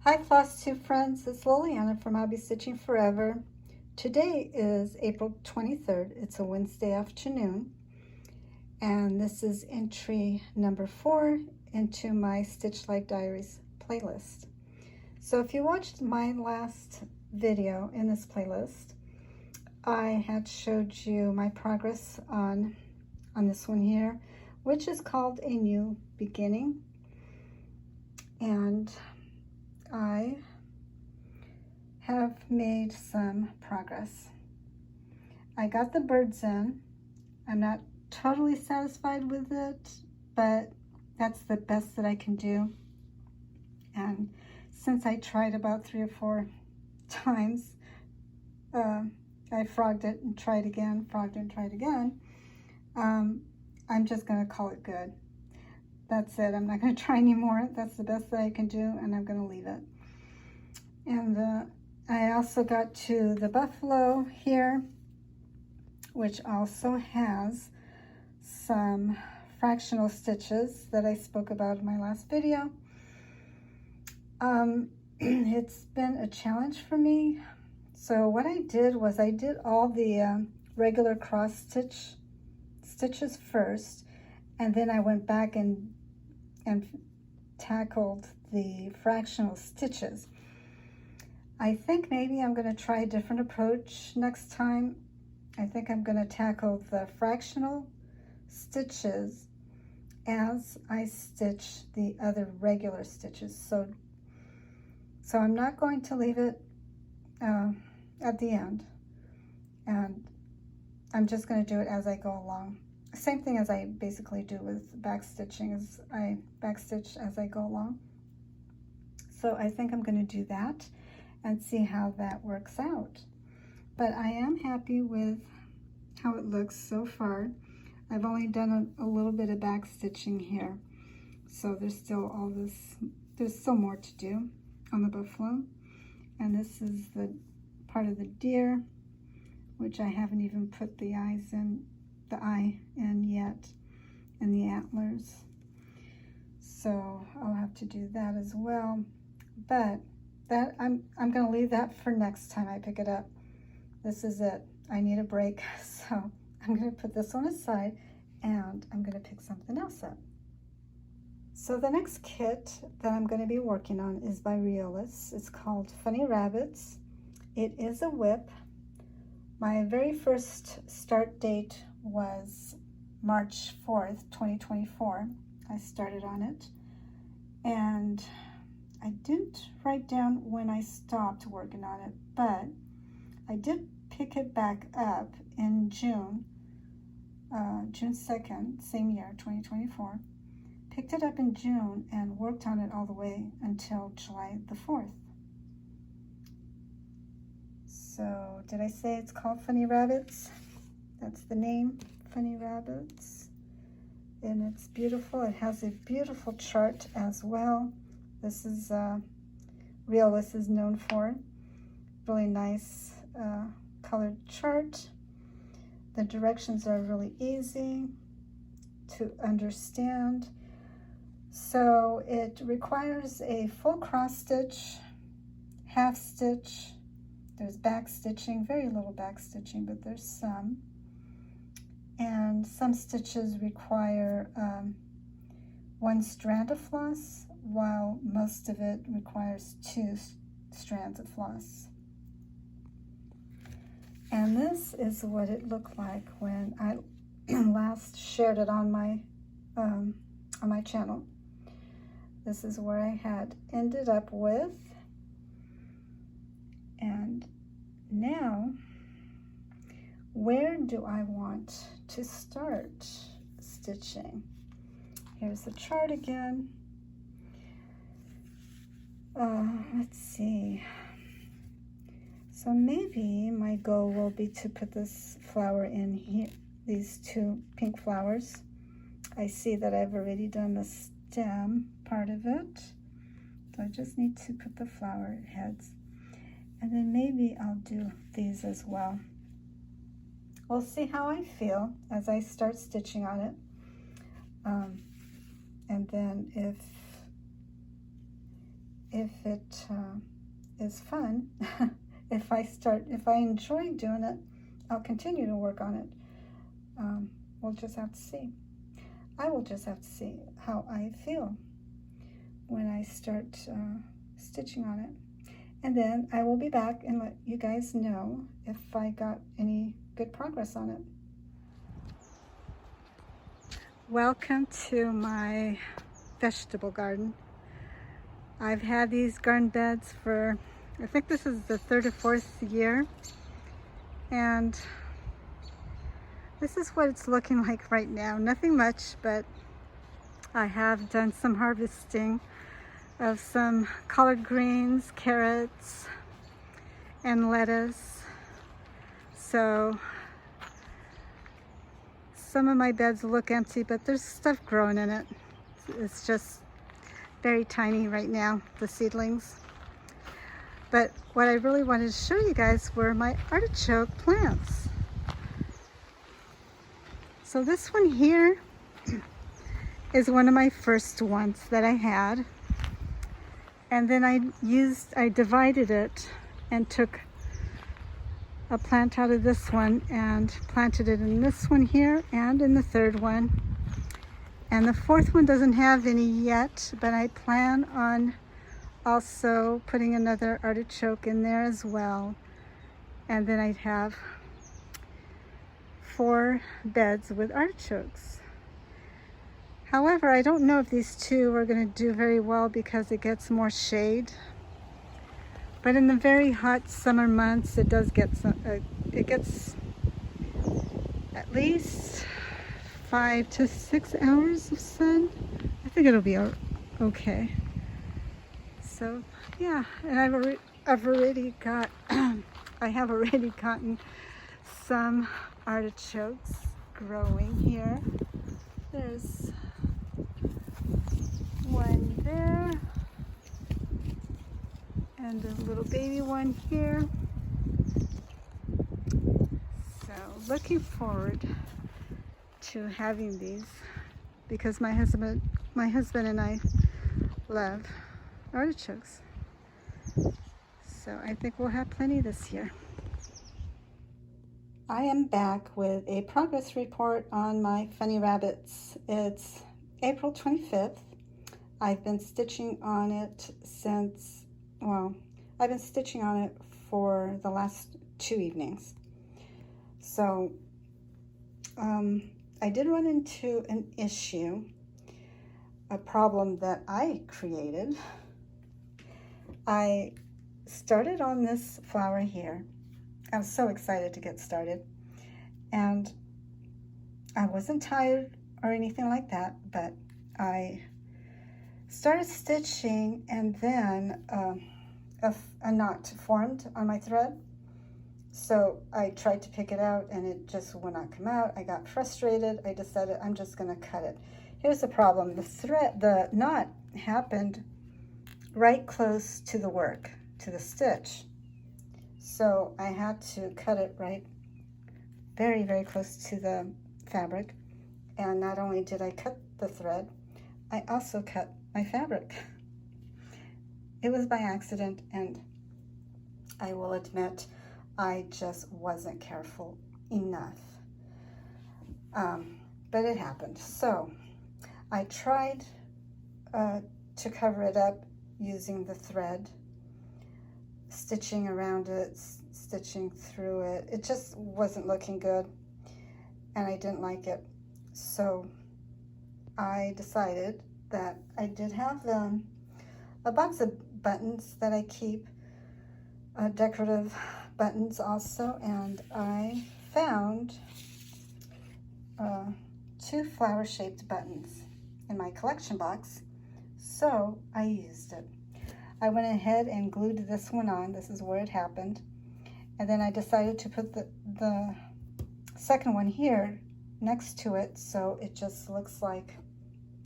Hi Floss Tube friends, it's Liliana from I'll Be Stitching Forever. Today is April 23rd. It's a Wednesday afternoon, and this is entry number 4 into my Stitch Life Diaries playlist. So if you watched my last video in this playlist, I had showed you my progress on this one here, which is called A New Beginning. And I have made some progress. I got the birds in. I'm not totally satisfied with it, but that's the best that I can do. And since I tried about 3 or 4 times, I frogged it and tried again, frogged it and tried again, I'm just going to call it good. That's it. I'm not going to try anymore. That's the best that I can do, and I'm going to leave it. And I also got to the buffalo here, which also has some fractional stitches that I spoke about in my last video. It's been a challenge for me. So what I did was I did all the regular cross stitches first, and then I went back and tackled the fractional stitches. I think maybe I'm going to try a different approach next time. I think I'm going to tackle the fractional stitches as I stitch the other regular stitches. So I'm not going to leave it at the end, and I'm just going to do it as I go along. Same thing as I basically do with back stitching, as I back stitch as I go along. So I think I'm going to do that and see how that works out. But I am happy with how it looks so far. I've only done a little bit of back stitching here, so there's still more to do on the buffalo. And this is the part of the deer, which I haven't even put the eye in yet, and the antlers. So I'll have to do that as well. But that I'm going to leave that for next time I pick it up. This is it. I need a break, so I'm going to put this one aside and I'm going to pick something else up. So the next kit that I'm going to be working on is by Reolus. It's called Funny Rabbits. It is a WIP. My very first start date was March 4th, 2024. I started on it, and I didn't write down when I stopped working on it, but I did pick it back up in June 2nd, same year, 2024. Picked it up in June and worked on it all the way until July the 4th. So did I say it's called Funny Rabbits? That's the name, Funny Rabbits. And it's beautiful. It has a beautiful chart as well. This is Reolus is known for. Really nice colored chart. The directions are really easy to understand. So it requires a full cross stitch, half stitch. There's back stitching, very little back stitching, but there's some. And some stitches require 1 strand of floss, while most of it requires 2 strands of floss. And this is what it looked like when I last shared it on my channel. This is where I had ended up with. And now, where do I want to start stitching? Here's the chart again. Let's see. So maybe my goal will be to put this flower in here, these 2 pink flowers. I see that I've already done the stem part of it. So I just need to put the flower heads. And then maybe I'll do these as well. We'll see how I feel as I start stitching on it. And then if if it is fun. If I enjoy doing it, I'll continue to work on it. We'll just have to see. I will just have to see how I feel when I start stitching on it. And then I will be back and let you guys know if I got any good progress on it. Welcome to my vegetable garden. I've had these garden beds for, I think this is the 3rd or 4th year, and this is what it's looking like right now. Nothing much, but I have done some harvesting of some collard greens, carrots, and lettuce. So some of my beds look empty, but there's stuff growing in it. It's just very tiny right now, the seedlings. But what I really wanted to show you guys were my artichoke plants. So this one here is one of my first ones that I had. And then I divided it and took a plant out of this one and planted it in this one here and in the 3rd one. And the 4th one doesn't have any yet, but I plan on also putting another artichoke in there as well. And then I'd have 4 beds with artichokes. However, I don't know if these 2 are going to do very well because it gets more shade. But in the very hot summer months, it does get it gets at least 5 to 6 hours of sun. I think it'll be okay. So yeah, and I've already got I have already gotten some artichokes growing here. There's one there and a little baby one here. So looking forward to having these because my husband and I love artichokes. So I think we'll have plenty this year. I am back with a progress report on my funny rabbits. It's April 25th. I've been stitching on it since, well, I've been stitching on it for the last 2 evenings. So I did run into an issue, a problem that I created. I started on this flower here. I was so excited to get started, and I wasn't tired or anything like that, but I started stitching and then a knot formed on my thread. So I tried to pick it out and it just would not come out. I got frustrated. I decided I'm just gonna cut it. Here's the problem. The knot happened right close to the work, to the stitch. So I had to cut it right very, very close to the fabric. And not only did I cut the thread, I also cut my fabric. It was by accident, and I will admit I just wasn't careful enough. But it happened. So I tried to cover it up using the thread, stitching around it, stitching through it. It just wasn't looking good, and I didn't like it. So I decided that I did have a box of buttons that I keep, decorative buttons also, and I found 2 flower-shaped buttons in my collection box, so I used it. I went ahead and glued this one on. This is where it happened. And then I decided to put the second one here next to it, so it just looks like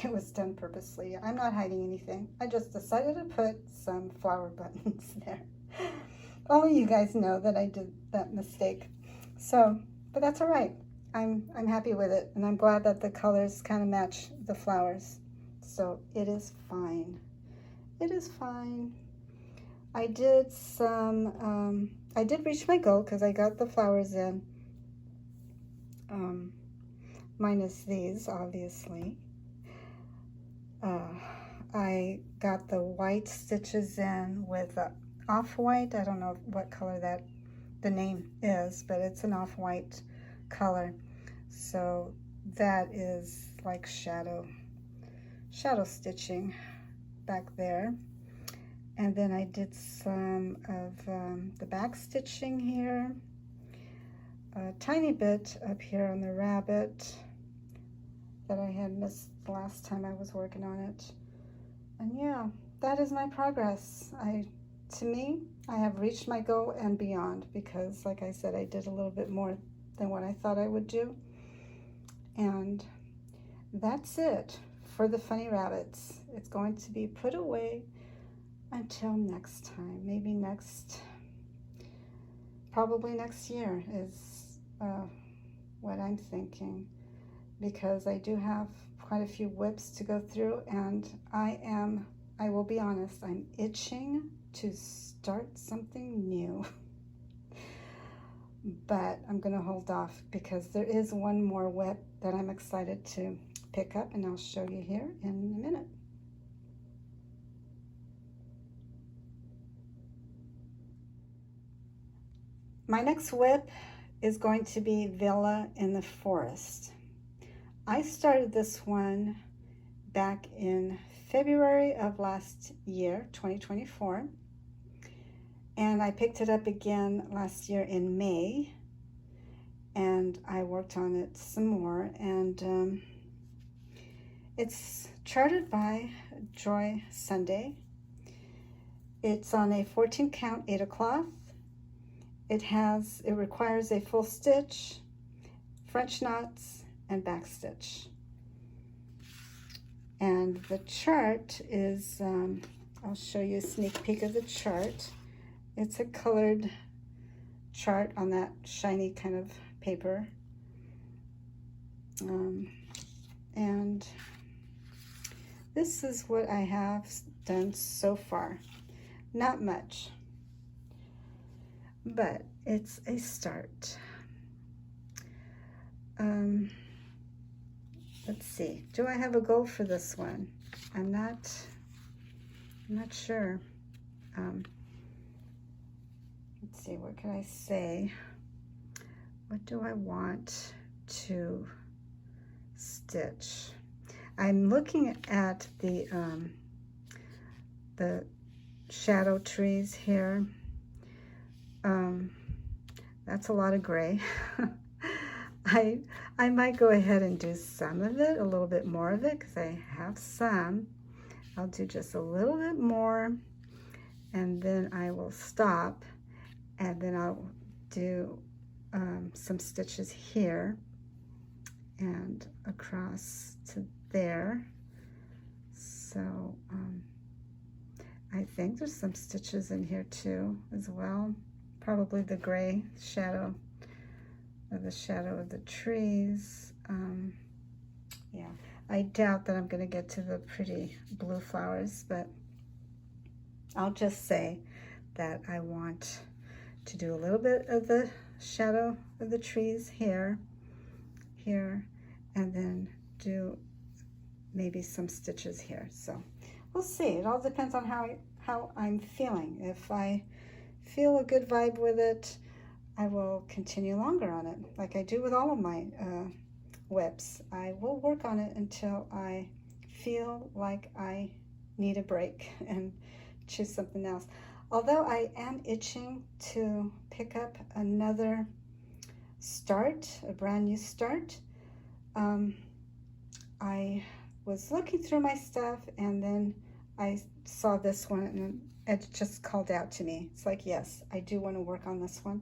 it was done purposely. I'm not hiding anything. I just decided to put some flower buttons there. Only you guys know that I did that mistake. So, but that's all right. I'm happy with it, and I'm glad that the colors kind of match the flowers. So it is fine. it is fine. I did some, I did reach my goal because I got the flowers in, minus these, obviously. I got the white stitches in with off-white. I don't know what color that the name is, but it's an off-white color. So that is like shadow stitching back there. And then I did some of the back stitching here, a tiny bit up here on the rabbit that I had missed the last time I was working on it. And yeah, that is my progress. To me, I have reached my goal and beyond, because like I said, I did a little bit more than what I thought I would do. And that's it for the funny rabbits. It's going to be put away until next time. Maybe probably next year is what I'm thinking, because I do have quite a few whips to go through, and I will be honest, I'm itching to start something new. But I'm gonna hold off because there is one more whip that I'm excited to pick up, and I'll show you here in a minute. My next whip is going to be Villa in the Forest. I started this one back in February of last year, 2024. And I picked it up again last year in May, and I worked on it some more. And it's charted by Joy Sunday. It's on a 14 count 8 cloth. It requires a full stitch, French knots, and back stitch. And the chart is, I'll show you a sneak peek of the chart. It's a colored chart on that shiny kind of paper. And this is what I have done so far. Not much, but it's a start. Let's see, do I have a goal for this one? I'm not sure. Let's see, what can I say? What do I want to stitch? I'm looking at the shadow trees here. That's a lot of gray. I might go ahead and do some of it, a little bit more of it, because I have some. I'll do just a little bit more, and then I will stop, and then I'll do some stitches here and across to there. So I think there's some stitches in here too as well. Probably the gray shadow of the trees. Yeah, I doubt that I'm going to get to the pretty blue flowers, but I'll just say that I want to do a little bit of the shadow of the trees here, and then do maybe some stitches here. So we'll see. It all depends on how I'm feeling. If I feel a good vibe with it, I will continue longer on it, like I do with all of my whips. I will work on it until I feel like I need a break and choose something else. Although I am itching to pick up another start, a brand new start. I was looking through my stuff, and then I saw this one, and it just called out to me. It's like, yes, I do want to work on this one.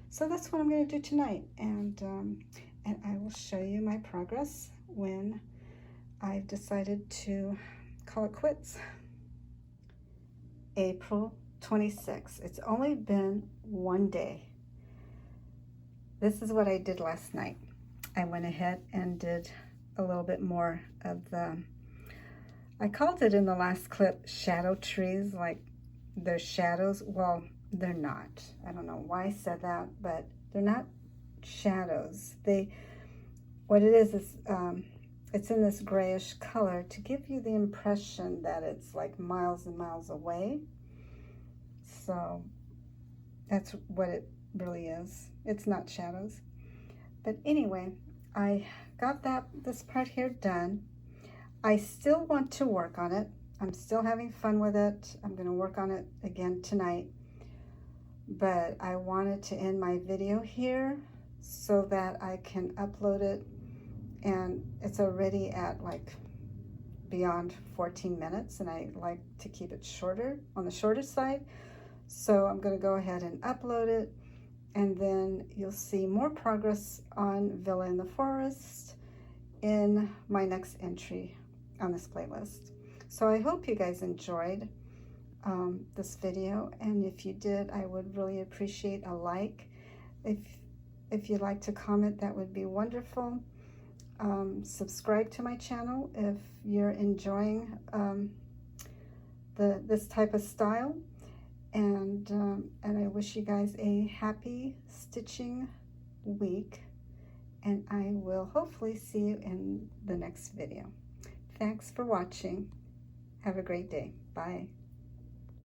So that's what I'm going to do tonight, and I will show you my progress when I've decided to call it quits. April 26th. It's only been one day. This is what I did last night. I went ahead and did a little bit more of the I called it in the last clip shadow trees, like they're shadows. Well, they're not. I don't know why I said that, but they're not shadows. What it is it's in this grayish color to give you the impression that it's like miles and miles away. So that's what it really is. It's not shadows. But anyway, I got this part here done. I still want to work on it. I'm still having fun with it. I'm going to work on it again tonight. But I wanted to end my video here so that I can upload it, and it's already at like beyond 14 minutes, and I like to keep it shorter, on the shorter side. So I'm going to go ahead and upload it, and then you'll see more progress on Villa in the Forest in my next entry on this playlist. So I hope you guys enjoyed this video, and if you did, I would really appreciate a like. If you'd like to comment, that would be wonderful. Subscribe to my channel if you're enjoying this type of style, and I wish you guys a happy stitching week, and I will hopefully see you in the next video. Thanks for watching. Have a great day. Bye.